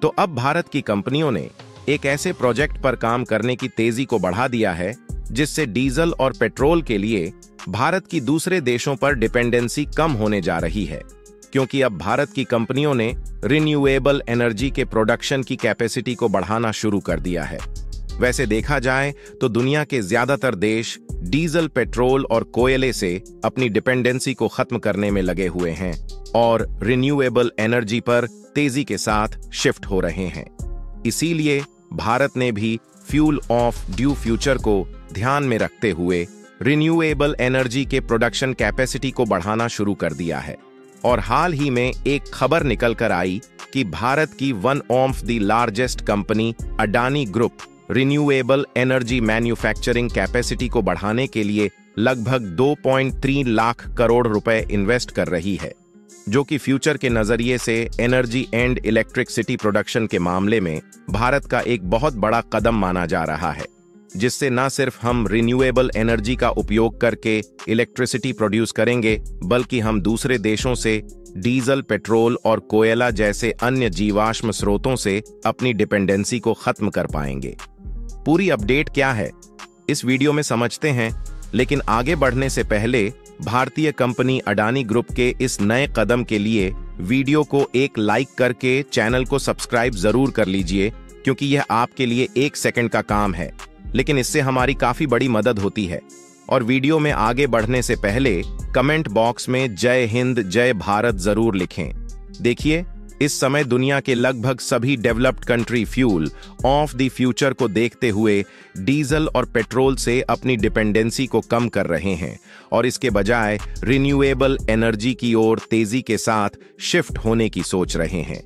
तो अब भारत की कंपनियों ने एक ऐसे प्रोजेक्ट पर काम करने की तेजी को बढ़ा दिया है जिससे डीजल और पेट्रोल के लिए भारत की दूसरे देशों पर डिपेंडेंसी कम होने जा रही है, क्योंकि अब भारत की कंपनियों ने रिन्यूएबल एनर्जी के प्रोडक्शन की कैपेसिटी को बढ़ाना शुरू कर दिया है। वैसे देखा जाए तो दुनिया के ज्यादातर देश डीजल, पेट्रोल और कोयले से अपनी डिपेंडेंसी को खत्म करने में लगे हुए हैं और रिन्यूएबल एनर्जी पर तेजी के साथ शिफ्ट हो रहे हैं। इसीलिए भारत ने भी फ्यूल ऑफ ड्यू फ्यूचर को ध्यान में रखते हुए रिन्यूएबल एनर्जी के प्रोडक्शन कैपेसिटी को बढ़ाना शुरू कर दिया है। और हाल ही में एक खबर निकल कर आई कि भारत की one of the largest company Adani group renewable energy manufacturing capacity को बढ़ाने के लिए लगभग 2.3 लाख करोड़ रुपए इन्वेस्ट कर रही है, जो कि फ्यूचर के नजरिए से एनर्जी एंड इलेक्ट्रिसिटी प्रोडक्शन के मामले में भारत का एक बहुत बड़ा कदम माना जा रहा है, जिससे न सिर्फ हम रिन्यूएबल एनर्जी का उपयोग करके इलेक्ट्रिसिटी प्रोड्यूस करेंगे, बल्कि हम दूसरे देशों से डीजल, पेट्रोल और कोयला जैसे अन्य जीवाश्म स्रोतों से अपनी डिपेंडेंसी को खत्म कर पाएंगे। पूरी अपडेट क्या है, इस वीडियो में समझते हैं, लेकिन आगे बढ़ने से पहले भारतीय कंपनी अडानी ग्रुप के इस नए कदम के लिए वीडियो को एक लाइक करके चैनल को सब्सक्राइब जरूर कर लीजिए, क्योंकि यह आपके लिए 1 सेकंड का काम है, लेकिन इससे हमारी काफी बड़ी मदद होती है। और वीडियो में आगे बढ़ने से पहले कमेंट बॉक्स में जय हिंद, जय भारत जरूर लिखें। देखिए, इस समय दुनिया के लगभग सभी developed country fuel of the future को देखते हुए डीजल और पेट्रोल से अपनी डिपेंडेंसी को कम कर रहे हैं और इसके बजाय रिन्यूएबल एनर्जी की ओर तेजी के साथ शिफ्ट होने की सोच रहे हैं।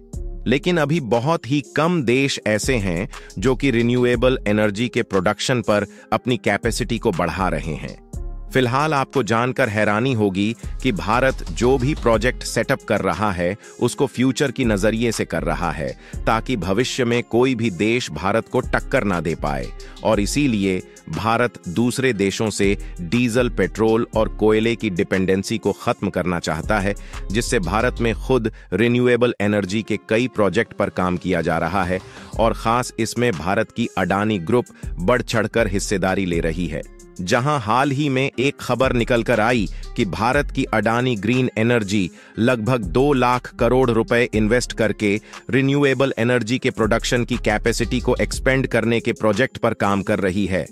लेकिन अभी बहुत ही कम देश ऐसे हैं जो कि रिन्यूएबल एनर्जी के प्रोडक्शन पर अपनी कैपेसिटी को बढ़ा रहे हैं। फिलहाल आपको जानकर हैरानी होगी कि भारत जो भी प्रोजेक्ट सेटअप कर रहा है उसको फ्यूचर की नजरिए से कर रहा है, ताकि भविष्य में कोई भी देश भारत को टक्कर ना दे पाए। और इसीलिए भारत दूसरे देशों से डीजल, पेट्रोल और कोयले की डिपेंडेंसी को खत्म करना चाहता है, जिससे भारत में खुद रिन्यूएबल एनर्जी के कई प्रोजेक्ट पर काम किया जा रहा है और खास इसमें भारत की अडानी ग्रुप बढ़ चढ़कर हिस्सेदारी ले रही है। जहां हाल ही में एक खबर निकलकर आई कि भारत की अडानी ग्रीन एनर्जी लगभग 2 लाख करोड़ रुपए इन्वेस्ट करके रिन्यूएबल एनर्जी के प्रोडक्शन की कैपेसिटी को एक्सपेंड करने के प्रोजेक्ट पर काम कर रही है।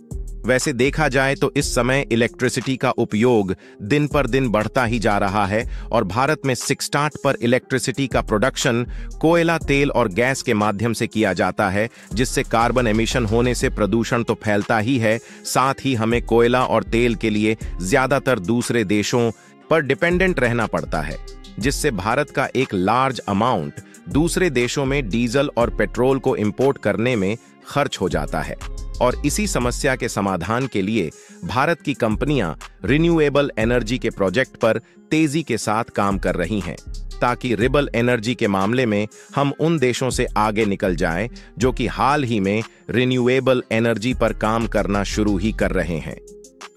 वैसे देखा जाए तो इस समय इलेक्ट्रिसिटी का उपयोग दिन पर दिन बढ़ता ही जा रहा है और भारत में 60 पर इलेक्ट्रिसिटी का प्रोडक्शन कोयला, तेल और गैस के माध्यम से किया जाता है, जिससे कार्बन एमिशन होने से प्रदूषण तो फैलता ही है, साथ ही हमें कोयला और तेल के लिए ज्यादातर दूसरे देशों पर डिपेंडेंट रहना पड़ता है, जिससे भारत का एक लार्ज अमाउंट दूसरे देशों में डीजल और पेट्रोल को इंपोर्ट करने में खर्च हो जाता है। और इसी समस्या के समाधान के लिए भारत की कंपनियां रिन्यूएबल एनर्जी के प्रोजेक्ट पर तेजी के साथ काम कर रही हैं, ताकि रिबल एनर्जी के मामले में हम उन देशों से आगे निकल जाएं जो कि हाल ही में रिन्यूएबल एनर्जी पर काम करना शुरू ही कर रहे हैं।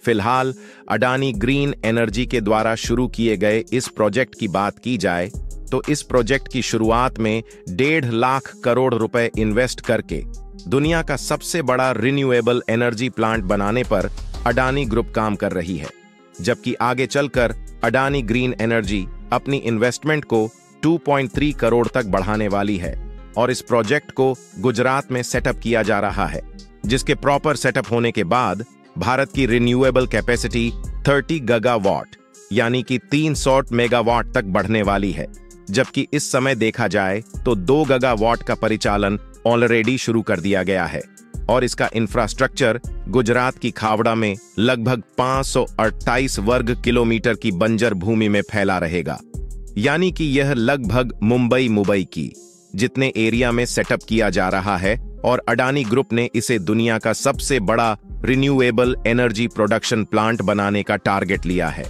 फिलहाल अडानी ग्रीन एनर्जी के द्वारा शुरू किए गए इस प्रोजेक्ट की बात की जाए तो इस प्रोजेक्ट की शुरुआत में 1.5 लाख करोड़ रुपए इन्वेस्ट करके दुनिया का सबसे बड़ा रिन्यूएबल एनर्जी प्लांट बनाने पर अडानी ग्रुप काम कर रही है, जबकि आगे चलकर अडानी ग्रीन एनर्जी अपनी इन्वेस्टमेंट को 2.3 करोड़ तक बढ़ाने वाली है और इस प्रोजेक्ट को गुजरात में सेटअप किया जा रहा है, जिसके प्रॉपर सेटअप होने के बाद भारत की रिन्यूएबल कैपेसिटी 30 गीगावाट यानी कि 300 मेगावाट तक बढ़ने वाली है, जबकि इस समय देखा जाए तो 2 गीगावाट का परिचालन ऑलरेडी शुरू कर दिया गया है और इसका इंफ्रास्ट्रक्चर गुजरात की खावड़ा में लगभग 528 वर्ग किलोमीटर की बंजर भूमि में फैला रहेगा, यानी कि यह लगभग मुंबई की जितने एरिया में सेटअप किया जा रहा है और अडानी ग्रुप ने इसे दुनिया का सबसे बड़ा रिन्यूएबल एनर्जी प्रोडक्शन प्लांट बनाने का टारगेट लिया है।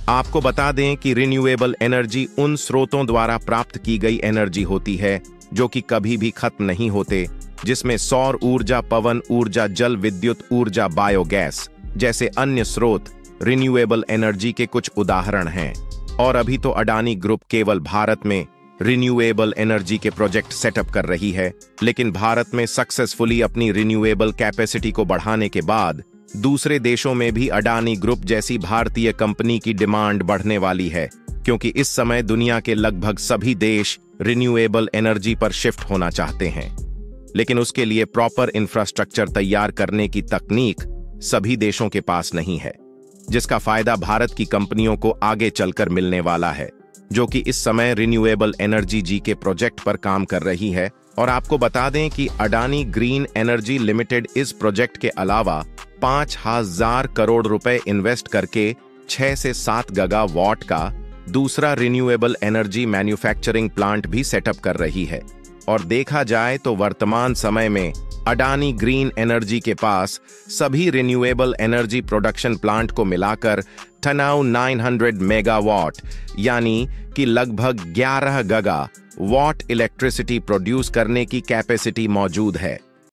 आपको बता दें कि रिन्यूएबल एनर्जी उन स्रोतों द्वारा प्राप्त की गई एनर्जी होती है जो कि कभी भी खत्म नहीं होते, जिसमें सौर ऊर्जा, पवन ऊर्जा, जल विद्युत ऊर्जा, बायोगैस जैसे अन्य स्रोत रिन्यूएबल एनर्जी के कुछ उदाहरण हैं। और अभी तो अडानी ग्रुप केवल भारत में रिन्यूएबल एनर्जी के प्रोजेक्ट सेटअप कर रही है, लेकिन भारत में सक्सेसफुली अपनी रिन्यूएबल कैपेसिटी को बढ़ाने के बाद दूसरे देशों में भी अडानी ग्रुप जैसी भारतीय कंपनी की डिमांड बढ़ने वाली है, क्योंकि इस समय दुनिया के लगभग सभी देश रिन्यूएबल एनर्जी पर शिफ्ट होना चाहते हैं। लेकिन उसके लिए प्रॉपर इंफ्रास्ट्रक्चर तैयार करने की तकनीक सभी देशों के पास नहीं है, जिसका फायदा भारत की कंपनियों को आगे चलकर मिलने वाला है, जो कि इस समय रिन्यूएबल एनर्जी जी के प्रोजेक्ट पर काम कर रही है। और आपको बता दें कि अडानी ग्रीन एनर्जी लिमिटेड इस प्रोजेक्ट के अलावा 5,000 करोड़ रुपए इन्वेस्ट करके 6 से 7 गीगावाट का दूसरा रिन्यूएबल एनर्जी मैन्युफैक्चरिंग प्लांट भी सेटअप कर रही है। और देखा जाए तो वर्तमान समय में अडानी ग्रीन एनर्जी के पास सभी रिन्यूएबल एनर्जी प्रोडक्शन प्लांट को मिलाकर 900 मेगावाट यानी कि लगभग 11 गीगावाट इलेक्ट्रिसिटी प्रोड्यूस करने की कैपेसिटी मौजूद है।